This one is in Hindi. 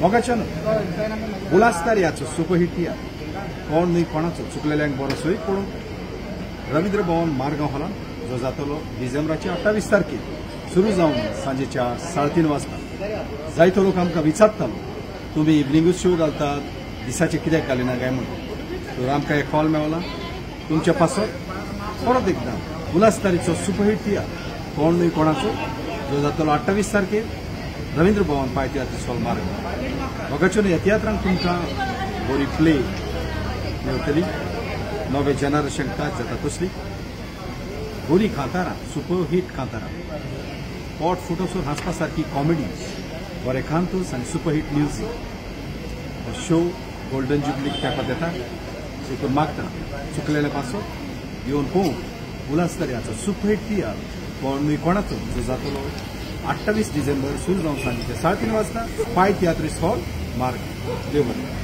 मोगाच्यान उल्हासदार याचो सुपरहिट या कोण न्ही कोणाचो चुकलेल्यांक बरो सोय पडून रवींद्र भवन मारगांव हॉलान जो जातलो डिसेंबराच्या 28 तारखेर सुरू जावन सांजेच्या 3:30 वाजता जायतो लोक आमकां विचारतालो तुम्ही इव्हनिंगूच शो घालतात दिसाचे कित्याक घालिना काय म्हणून तर आमकां एक कॉल मेळ्ळा तुमच्या पासत परत एकदा उल्हासदारीचो सुपरहिट या कोण न्ही कोणाचो जो जातलो 28 तारखेर रवींद्र भवन पायथ्याचो मार्ग मोगाच्यान येत्यात्रांक तुमकां बरी प्ले मेळटली नवे जनरेशन टाच जाता तसली बरी कांतारां सुपरहिट कांतारां पॉट फुटोसोर हांसपा सारकी कॉमेडी बरे कांतोस आनी सुपरहिट म्युझिक हो शो गोल्डन जुबलीक तेंपार येता देखून मागता चुकलेले पासो येवन पळोवंक उल्हासदार याचो सुपरहिट या कोण न्ही कोणाचो जो जातलो 28 डिसेंबर सुरू जावन सांजेचे 3:30 वाजता पाय तियात्रीस हॉल मार्ग देव बरें